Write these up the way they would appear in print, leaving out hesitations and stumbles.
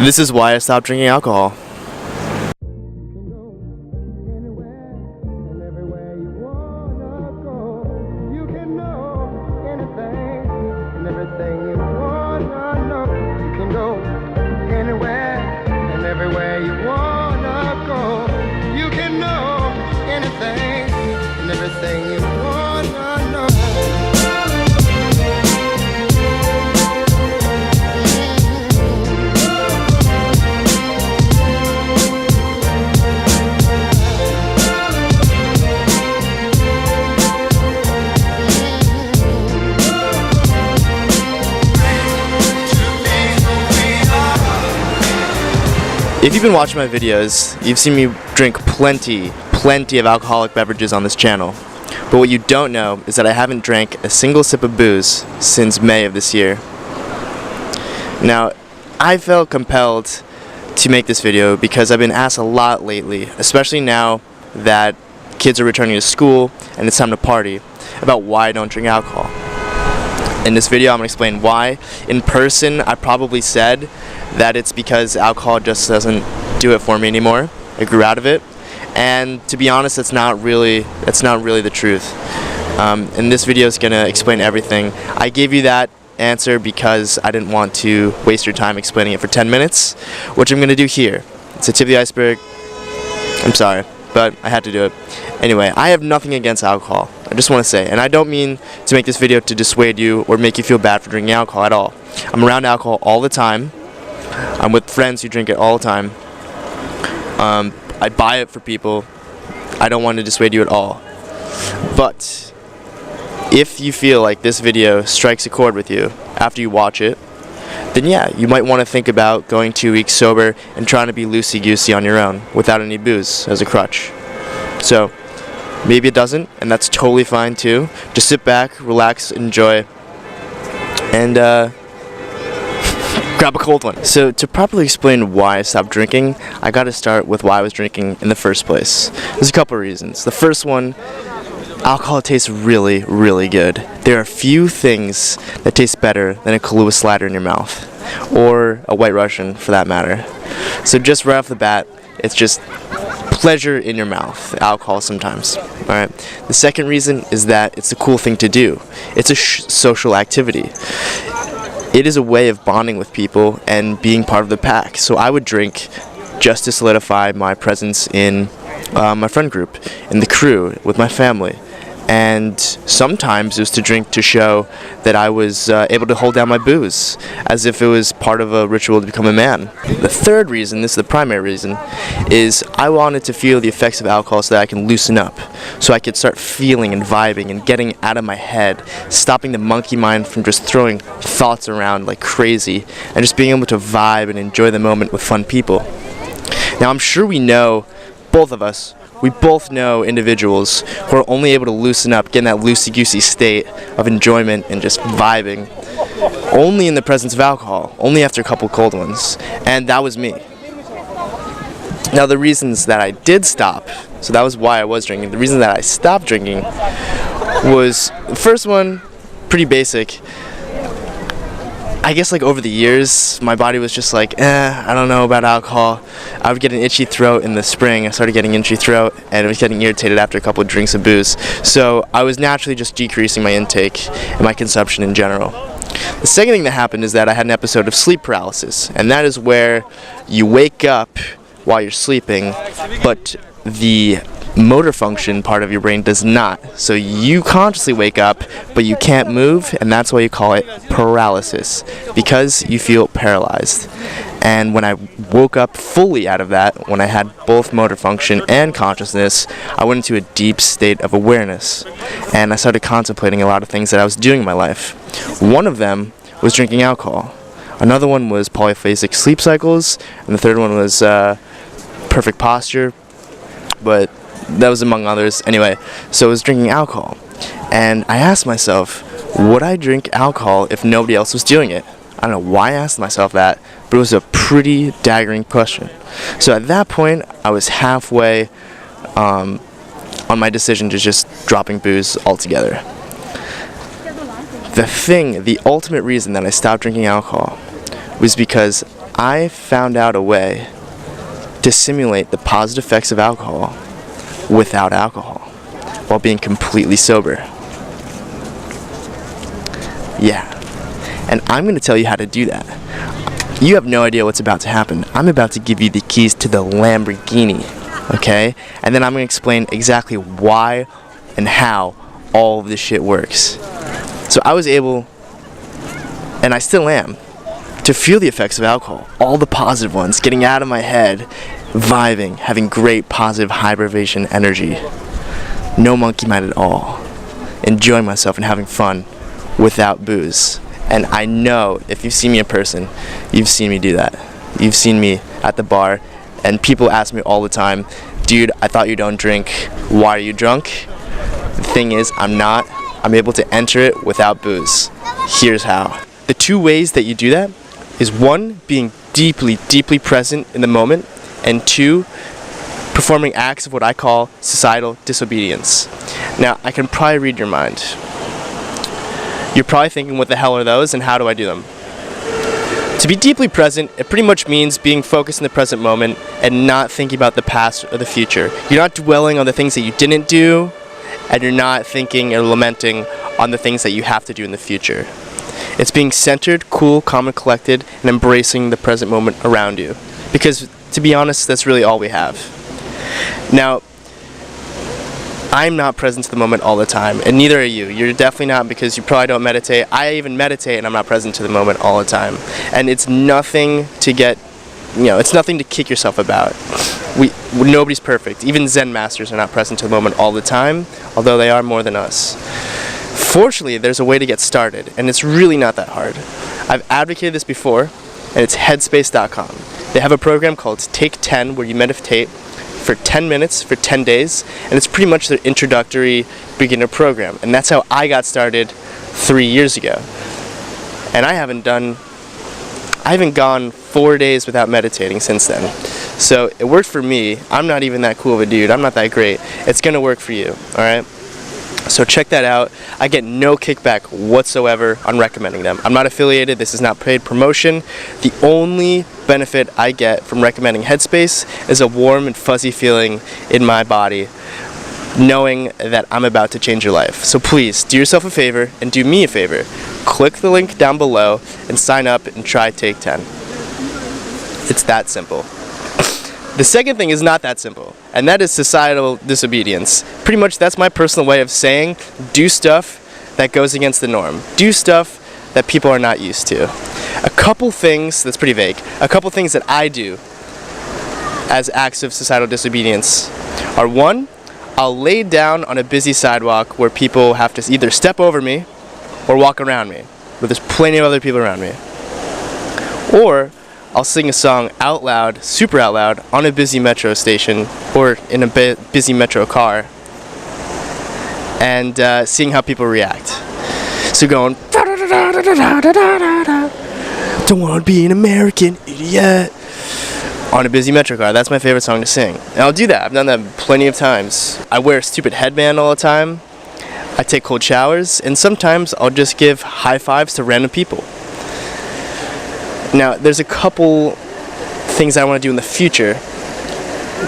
This is why I stopped drinking alcohol. If you've been watching my videos, you've seen me drink plenty of alcoholic beverages on this channel. But what you don't know is that I haven't drank a single sip of booze since May of this year. Now, I felt compelled to make this video because I've been asked a lot lately, especially now that kids are returning to school and it's time to party, about why I don't drink alcohol. In this video, I'm going to explain why. In person, I probably said that it's because alcohol just doesn't do it for me anymore. I grew out of it, and to be honest, that's not really the truth. And this video is going to explain everything. I gave you that answer because I didn't want to waste your time explaining it for 10 minutes, which I'm going to do here. It's a tip of the iceberg. I'm sorry, but I had to do it. Anyway, I have nothing against alcohol. I just want to say, and I don't mean to make this video to dissuade you or make you feel bad for drinking alcohol at all. I'm around alcohol all the time. I'm with friends who drink it all the time. I buy it for people. I don't want to dissuade you at all. But if you feel like this video strikes a chord with you after you watch it, then yeah, you might want to think about going 2 weeks sober and trying to be loosey-goosey on your own without any booze as a crutch. So, maybe it doesn't, and that's totally fine too. Just sit back, relax, enjoy, and grab a cold one. So to properly explain why I stopped drinking, I gotta start with why I was drinking in the first place. There's a couple of reasons. The first one, alcohol tastes really, really good. There are few things that taste better than a Kahlua slider in your mouth, or a White Russian for that matter. So just right off the bat, it's just pleasure in your mouth, alcohol sometimes. Alright. The second reason is that it's a cool thing to do. It's a social activity. It is a way of bonding with people and being part of the pack. So I would drink just to solidify my presence in my friend group, in the crew, with my family. And sometimes it was to drink to show that I was able to hold down my booze, as if it was part of a ritual to become a man. The third reason, this is the primary reason, is I wanted to feel the effects of alcohol so that I can loosen up, so I could start feeling and vibing and getting out of my head, stopping the monkey mind from just throwing thoughts around like crazy, and just being able to vibe and enjoy the moment with fun people. Now I'm sure we know, both of us, we both know individuals who are only able to loosen up, get in that loosey-goosey state of enjoyment and just vibing, only in the presence of alcohol, only after a couple cold ones, and that was me. Now the reasons that I did stop, so that was why I was drinking, the reason that I stopped drinking was, the first one, pretty basic. I guess like over the years, my body was just like, I don't know about alcohol. I would get an itchy throat in the spring. I started getting an itchy throat, and it was getting irritated after a couple of drinks of booze. So I was naturally just decreasing my intake and my consumption in general. The second thing that happened is that I had an episode of sleep paralysis, and that is where you wake up while you're sleeping, but the motor function part of your brain does not. So you consciously wake up, but you can't move, and that's why you call it paralysis, because you feel paralyzed. And when I woke up fully out of that, when I had both motor function and consciousness, I went into a deep state of awareness, and I started contemplating a lot of things that I was doing in my life. One of them was drinking alcohol. Another one was polyphasic sleep cycles, and the third one was perfect posture, but that was among others. Anyway, so I was drinking alcohol, and I asked myself, would I drink alcohol if nobody else was doing it? I don't know why I asked myself that, but it was a pretty daggering question. So at that point, I was halfway on my decision to just dropping booze altogether. The ultimate reason that I stopped drinking alcohol was because I found out a way to simulate the positive effects of alcohol without alcohol while being completely sober. Yeah, and I'm going to tell you how to do that. You have no idea what's about to happen. I'm about to give you the keys to the Lamborghini, okay? And then I'm going to explain exactly why and how all of this shit works. So I was able, and I still am, to feel the effects of alcohol, all the positive ones, getting out of my head, vibing, having great positive hibernation energy. No monkey mind at all. Enjoying myself and having fun without booze. And I know if you've seen me in person, you've seen me do that. You've seen me at the bar, and people ask me all the time, dude, I thought you don't drink. Why are you drunk? The thing is, I'm not. I'm able to enter it without booze. Here's how. The two ways that you do that is one, being deeply, deeply present in the moment, and two, performing acts of what I call societal disobedience. Now, I can probably read your mind. You're probably thinking, what the hell are those and how do I do them? To be deeply present, it pretty much means being focused in the present moment and not thinking about the past or the future. You're not dwelling on the things that you didn't do, and you're not thinking or lamenting on the things that you have to do in the future. It's being centered, cool, calm, and collected, and embracing the present moment around you. Because, to be honest, that's really all we have. Now, I'm not present to the moment all the time, and neither are you. You're definitely not, because you probably don't meditate. I even meditate, and I'm not present to the moment all the time. And it's nothing to get, it's nothing to kick yourself about. Nobody's perfect. Even Zen masters are not present to the moment all the time, although they are more than us. Fortunately, there's a way to get started, and it's really not that hard. I've advocated this before, and it's headspace.com. They have a program called Take 10, where you meditate for 10 minutes for 10 days, and it's pretty much their introductory beginner program. And that's how I got started 3 years ago. And I haven't gone 4 days without meditating since then. So it worked for me. I'm not even that cool of a dude. I'm not that great. It's gonna work for you, alright? So check that out. I get no kickback whatsoever on recommending them. I'm not affiliated. This is not paid promotion. The only benefit I get from recommending Headspace is a warm and fuzzy feeling in my body, knowing that I'm about to change your life. So please, do yourself a favor and do me a favor. Click the link down below and sign up and try Take 10. It's that simple. The second thing is not that simple, and that is societal disobedience. Pretty much that's my personal way of saying do stuff that goes against the norm. Do stuff that people are not used to. A couple things, that's pretty vague, a couple things that I do as acts of societal disobedience are: one, I'll lay down on a busy sidewalk where people have to either step over me or walk around me, but there's plenty of other people around me. Or I'll sing a song out loud, super out loud, on a busy metro station or in a busy metro car, and seeing how people react. So going, don't want to be an American idiot, on a busy metro car. That's my favorite song to sing. And I'll do that. I've done that plenty of times. I wear a stupid headband all the time. I take cold showers, and sometimes I'll just give high fives to random people. Now, there's a couple things I want to do in the future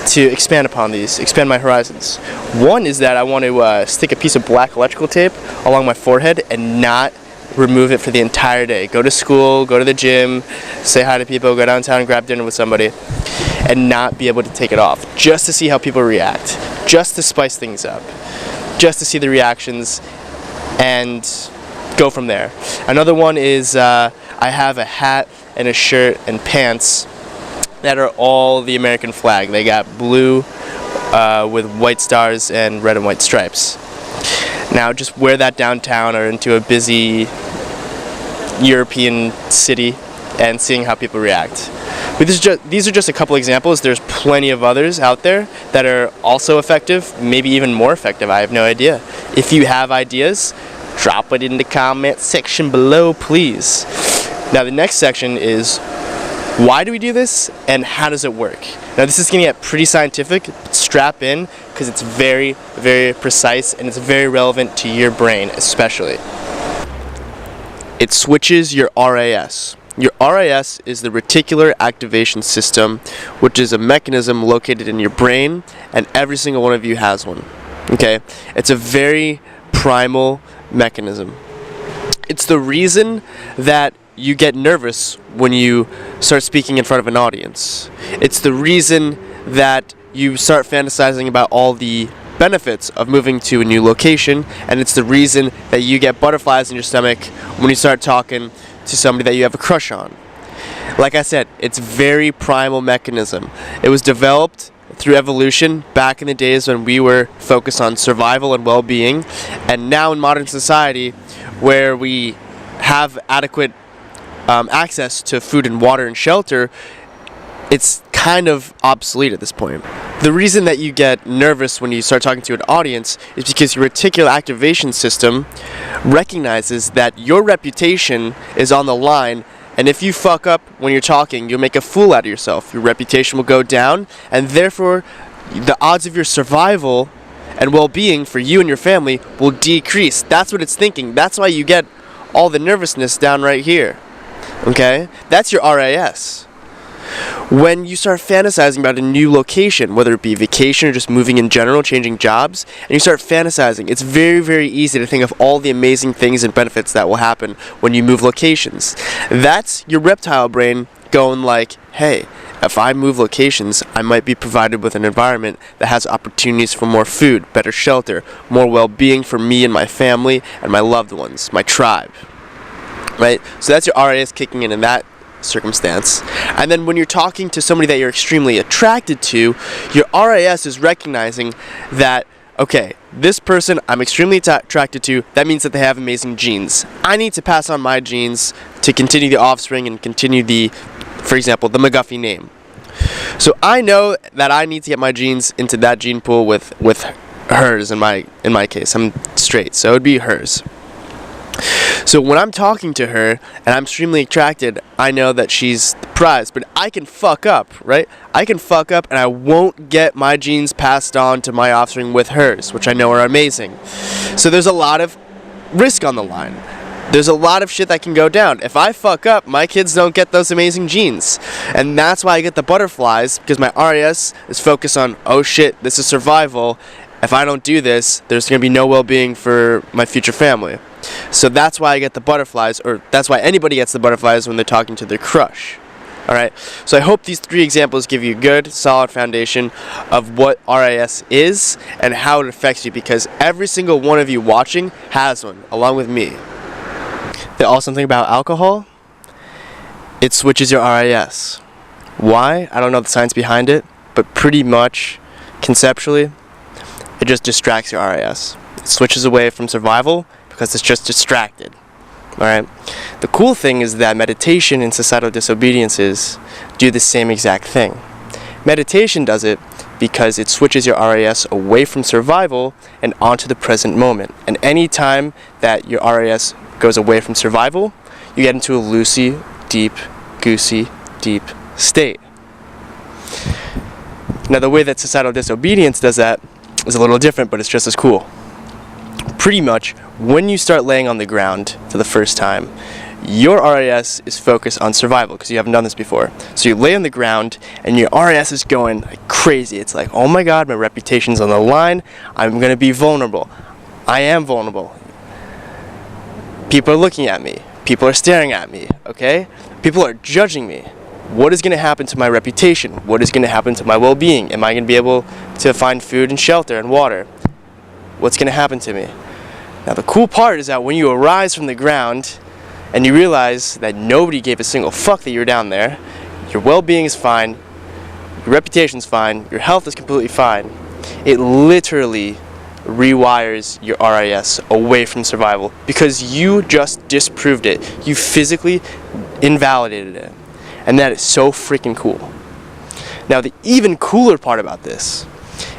to expand upon these, expand my horizons. One is that I want to stick a piece of black electrical tape along my forehead and not remove it for the entire day. Go to school, go to the gym, say hi to people, go downtown and grab dinner with somebody, and not be able to take it off, just to see how people react, just to spice things up, just to see the reactions and go from there. Another one is I have a hat and a shirt and pants that are all the American flag. They got blue with white stars and red and white stripes. Now just wear that downtown or into a busy European city and seeing how people react. But these are just a couple examples. There's plenty of others out there that are also effective, maybe even more effective. I have no idea. If you have ideas, drop it in the comment section below, please. Now the next section is, why do we do this and how does it work? Now this is going to get pretty scientific, but strap in because it's very, very precise and it's very relevant to your brain especially. It switches your RAS, Your RAS is the reticular activation system, which is a mechanism located in your brain, and every single one of you has one. Okay? It's a very primal mechanism. It's the reason that you get nervous when you start speaking in front of an audience. It's the reason that you start fantasizing about all the benefits of moving to a new location, and it's the reason that you get butterflies in your stomach when you start talking to somebody that you have a crush on. Like I said, it's very primal mechanism. It was developed through evolution back in the days when we were focused on survival and well-being, and now in modern society where we have adequate access to food and water and shelter, it's kind of obsolete at this point. The reason that you get nervous when you start talking to an audience is because your reticular activation system recognizes that your reputation is on the line, and if you fuck up when you're talking, you'll make a fool out of yourself. Your reputation will go down, and therefore the odds of your survival and well-being for you and your family will decrease. That's what it's thinking. That's why you get all the nervousness down right here. Okay? That's your RAS. When you start fantasizing about a new location, whether it be vacation or just moving in general, changing jobs, and you start fantasizing, it's very, very easy to think of all the amazing things and benefits that will happen when you move locations. That's your reptile brain going like, hey, if I move locations, I might be provided with an environment that has opportunities for more food, better shelter, more well-being for me and my family and my loved ones, my tribe. Right? So that's your RAS kicking in that circumstance. And then when you're talking to somebody that you're extremely attracted to, your RAS is recognizing that, okay, this person I'm extremely attracted to, that means that they have amazing genes. I need to pass on my genes to continue the offspring and continue the, for example, the MacGuffie name. So I know that I need to get my genes into that gene pool with hers in my case. I'm straight, so it would be hers. So when I'm talking to her and I'm extremely attracted, I know that she's the prize, but I can fuck up, right? I can fuck up and I won't get my genes passed on to my offspring with hers, which I know are amazing. So there's a lot of risk on the line. There's a lot of shit that can go down. If I fuck up, my kids don't get those amazing genes. And that's why I get the butterflies, because my RAS is focused on, oh shit, this is survival. If I don't do this, there's going to be no well-being for my future family. So that's why I get the butterflies, or that's why anybody gets the butterflies when they're talking to their crush. Alright, so I hope these 3 examples give you a good, solid foundation of what RAS is and how it affects you, because every single one of you watching has one, along with me. The awesome thing about alcohol, it switches your RAS. Why? I don't know the science behind it, but pretty much, conceptually, it just distracts your RAS. It switches away from survival because it's just distracted. Alright? The cool thing is that meditation and societal disobediences do the same exact thing. Meditation does it because it switches your RAS away from survival and onto the present moment. And any time that your RAS goes away from survival, you get into a loosey, deep, goosey, deep state. Now the way that societal disobedience does that is a little different, but it's just as cool. Pretty much, when you start laying on the ground for the first time, your RAS is focused on survival because you haven't done this before. So you lay on the ground and your RAS is going like crazy. It's like, oh my god, my reputation's on the line. I'm going to be vulnerable. I am vulnerable. People are looking at me. People are staring at me, okay? People are judging me. What is going to happen to my reputation? What is going to happen to my well-being? Am I going to be able to find food and shelter and water? What's going to happen to me? Now the cool part is that when you arise from the ground and you realize that nobody gave a single fuck that you're down there, your well-being is fine, your reputation's fine, your health is completely fine, it literally rewires your RAS away from survival because you just disproved it. You physically invalidated it. And that is so freaking cool. Now the even cooler part about this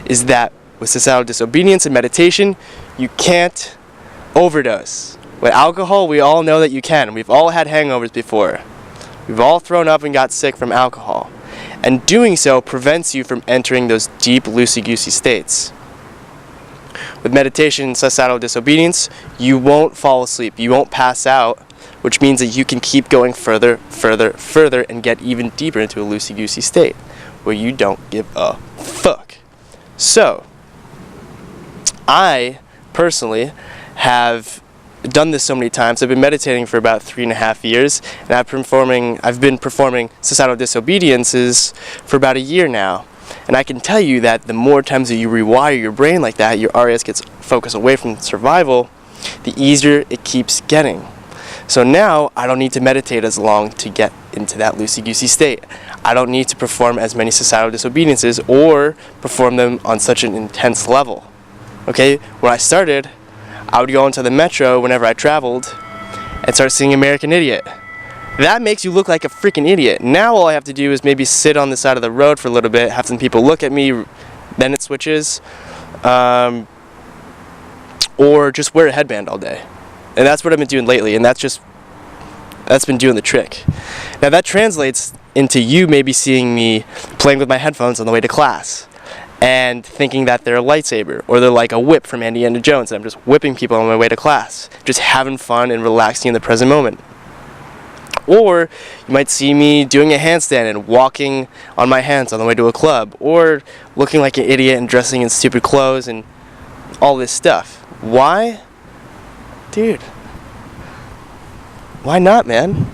is that with societal disobedience and meditation, you can't overdose. With alcohol, we all know that you can. We've all had hangovers before. We've all thrown up and got sick from alcohol. And doing so prevents you from entering those deep, loosey-goosey states. With meditation and societal disobedience, you won't fall asleep. You won't pass out which means that you can keep going further, further, further, and get even deeper into a loosey-goosey state where you don't give a fuck. So, I personally have done this so many times. I've been meditating for about 3.5 years, and I've been performing societal disobediences for about a year now. And I can tell you that the more times that you rewire your brain like that, your RAS gets focused away from survival, the easier it keeps getting. So now I don't need to meditate as long to get into that loosey-goosey state. I don't need to perform as many societal disobediences or perform them on such an intense level. Okay, when I started, I would go into the metro whenever I traveled and start singing American Idiot. That makes you look like a freaking idiot. Now all I have to do is maybe sit on the side of the road for a little bit, have some people look at me, then it switches, or just wear a headband all day. And that's what I've been doing lately, and that's been doing the trick. Now that translates into you maybe seeing me playing with my headphones on the way to class and thinking that they're a lightsaber or they're like a whip from Indiana Jones, and I'm just whipping people on my way to class, just having fun and relaxing in the present moment. Or you might see me doing a handstand and walking on my hands on the way to a club, or looking like an idiot and dressing in stupid clothes and all this stuff. Why? Dude, why not, man?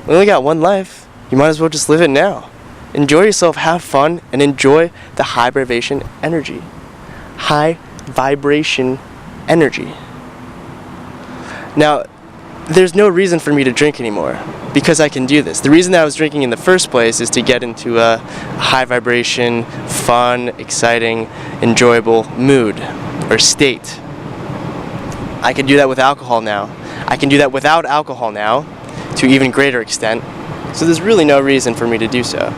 We only got one life. You might as well just live it now. Enjoy yourself, have fun, and enjoy the high vibration energy. High vibration energy. Now, there's no reason for me to drink anymore because I can do this. The reason that I was drinking in the first place is to get into a high vibration, fun, exciting, enjoyable mood or state. I can do that with alcohol now. I can do that without alcohol now to an even greater extent. So there's really no reason for me to do so.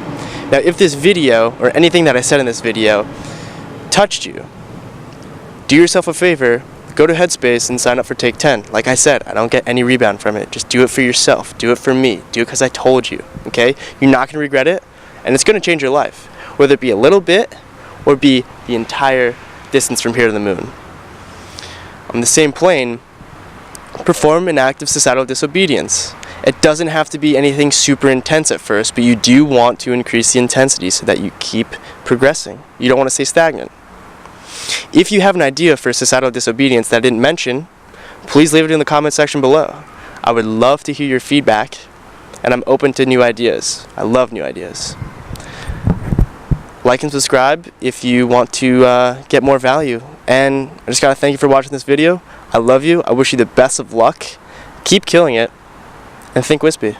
Now, if this video or anything that I said in this video touched you, do yourself a favor. Go to Headspace and sign up for Take 10. Like I said, I don't get any rebound from it. Just do it for yourself. Do it for me. Do it because I told you, okay? You're not going to regret it, and it's going to change your life, whether it be a little bit or be the entire distance from here to the moon. On the same plane, perform an act of societal disobedience. It doesn't have to be anything super intense at first, but you do want to increase the intensity so that you keep progressing. You don't want to stay stagnant. If you have an idea for societal disobedience that I didn't mention, please leave it in the comment section below. I would love to hear your feedback, and I'm open to new ideas. I love new ideas. Like and subscribe if you want to get more value. And I just gotta thank you for watching this video. I love you. I wish you the best of luck. Keep killing it. And think wispy.